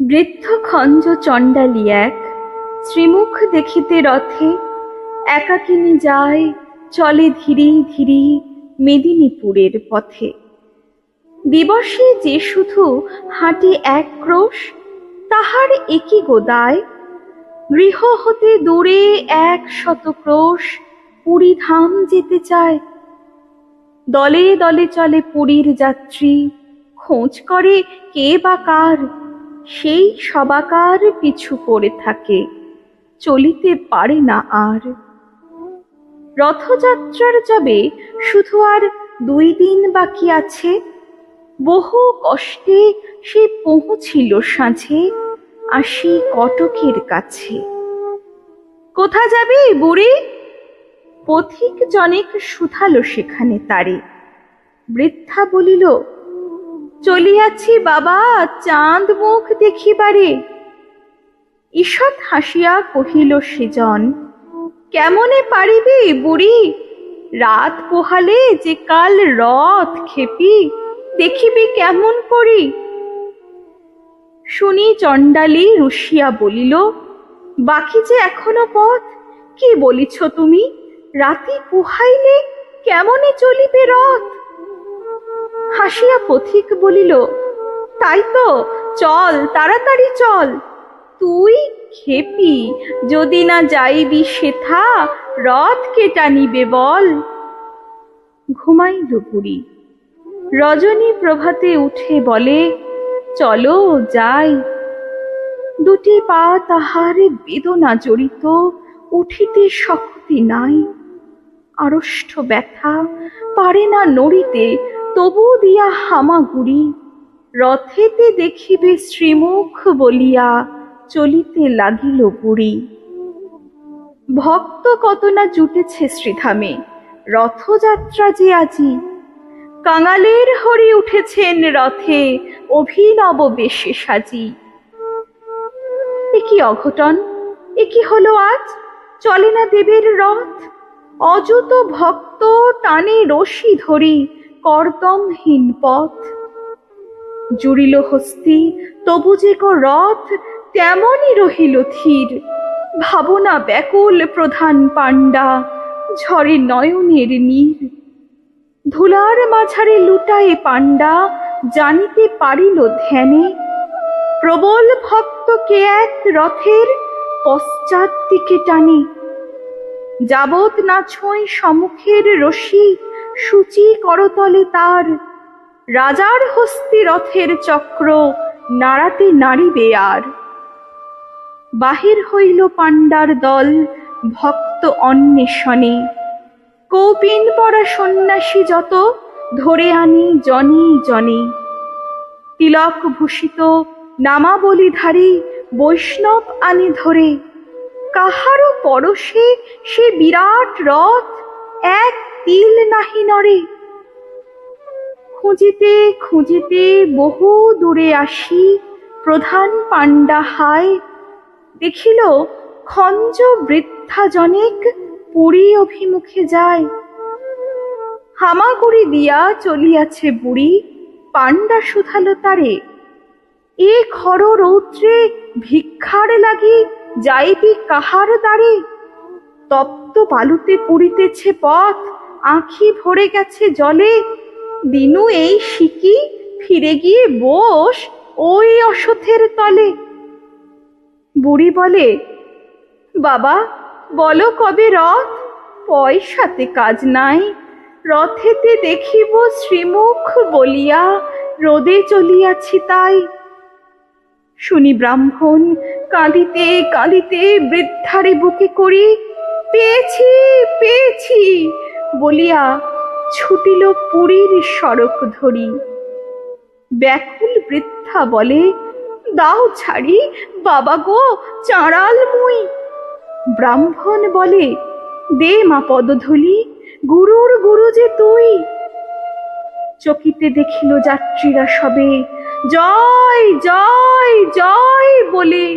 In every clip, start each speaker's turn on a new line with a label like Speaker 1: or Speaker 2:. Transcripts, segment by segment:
Speaker 1: বৃদ্ধ খঞ্জ চণ্ডালী এক শ্রীমুখ দেখিতে রথে একাকিনী যায়, চলে ধীরে ধীরে মেদিনীপুরের পথে। দিবসে যে শুধু হাঁটে এক ক্রোশ, তাহার একই গোদায় গৃহ হতে দূরে 100 ক্রোশ পুরী ধাম যেতে চায়। দলে দলে চলে পুরীর যাত্রী, খোঁজ করে কে বা কার, সেই সবাকার পিছু পড়ে থাকে, চলিতে পারে না আর। রথযাত্রার যাবে শুধু আর 2 দিন বাকি আছে, বহু কষ্টে সে পৌঁছিল সাঁঝে আসি কটকের কাছে। কোথা যাবি বুড়ি? পথিক জনেক শুধালো সেখানে তারে। বৃদ্ধা বলিল, চলিয়াছি বাবা চাঁদ মুখ দেখিবারে। ঈষৎ হাসিয়া কহিল সেজন, কেমনে পারিবি বুড়ি? রাত পোহালে যে কাল রথ খেপি, দেখিবি কেমন করি? শুনি চণ্ডালী রুশিয়া বলিল, বাকি যে এখনো পথ, কি বলিছ তুমি? রাতি পোহাইলে কেমনে চলিবে রথ? হাসিয়া পথিক বলিল, তাই তো, চল তাড়াতাড়ি চল। তুই খেপি, যদি না যাইবি সেথা, রথ কে টানিবে বল? ঘুমাইল বুড়ি। রজনী প্রভাতে উঠে বলে, চলো যাই। 2টি পা তাহার বেদনা জড়িত, উঠিতে শক্তি নাই। আড়ষ্ট ব্যথা, পারে না নড়িতে, তবু দিয়া হামাগুড়ি। রথেতে দেখিবে শ্রীমুখ বলিয়া, চলিতে লাগিল বুড়ি। ভক্ত কত না জুটেছে শ্রীধামে, রথযাত্রা যে আজি। কাঙালের হরি উঠেছেন রথে, অভিনব বেশে সাজি। এ কি অঘটন, এ কি হলো আজ? চলে না দেবের রথ। অযুত ভক্ত টানে রশি ধরি, কর্দমহীন পথ। জুড়িল হস্তি, তবু যে গো রথ তেমনই রহিল ধীর। ভাবনা ব্যাকুল প্রধান পাণ্ডা, ঝরে নয়নের নীর। ধুলার মাঝারে লুটায়ে পাণ্ডা, জানিতে পারিল ধ্যানে। প্রবল ভক্তকে এক রথের পশ্চাৎ দিকে টানে। যাবৎ না ছোঁয় সম্মুখের রশি, সূচি করতলে তার। রাজার হস্তি রথের চক্র, নাড়াতে নাড়িবে আর। বাহির হইল পাণ্ডার দল ভক্ত অন্বেষণে। কৌপিন পরা সন্ন্যাসী যত, ধরে আনি জনে জনে। তিলক ভূষিত নামাবলীধারী বৈষ্ণব আনি ধরে। কাহারও পরশে সে বিরাট রথ, এক তিল নাহি নড়ে। খুঁজিতে খুঁজিতে বহু দূরে আসি, প্রধান পাণ্ডা হায়। দেখিল খঞ্জ বৃদ্ধা জনেক, পুরী অভিমুখে যায়। হামাগুড়ি দিয়া চলিয়াছে বুড়ি, পাণ্ডা শুধালো তারে। এ খর রৌদ্রে ভিক্ষার লাগি, যাইবি কাহার দ্বারে? তপ্ত বালুতে পুরিতেছে পথ, আঁখি ভরে গেছে জলে। দিনু এই শিকি, ফিরে গিয়ে বস ওই অশ্বত্থের তলে। বুড়ি বলে, বাবা বলো কবে রথ? পয়সাতে কাজ নাই, রথেতে দেখিব শ্রীমুখ বলিয়া, রোদে চলিয়াছি তাই। শুনি ব্রাহ্মণ কাঁদিতে কাঁদিতে বৃদ্ধারে বুকে করি, পেয়েছি পেয়েছি বলিয়া ছুটিল পুরীর সড়ক ধরি। ব্যাকুল বৃদ্ধা বলে, দাও ছাড়ি বাবা গো, চাঁড়াল মুই। ব্রাহ্মণ বলে, দে মা পদধূলি, গুরুর গুরু যে তুই। চকিতে দেখিল যাত্রীরা সবে, জয় জয় জয় বলে।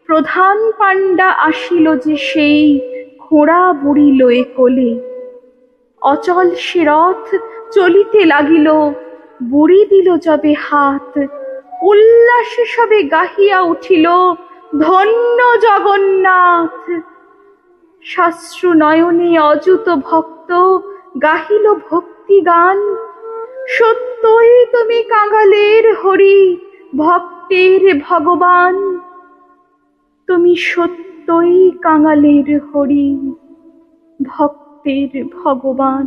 Speaker 1: প্রধান পাণ্ডা আসিল যে সেই, খোঁড়া বুড়ি লয়ে কোলে। অচল সে রথ চলিতে লাগিল, বুড়ি দিল যবে হাত। উল্লাস উল্লাসে সবে গাহিয়া উঠিল, ধন্য জগন্নাথ। শাশ্রু নয়নে অযুত ভক্ত গাহিল ভক্তি গান। সত্যই তুমি কাঙালের হরি, ভক্তের ভগবান। তুমি সত্যই কাঙালের হরি, ভক্তের ভগবান।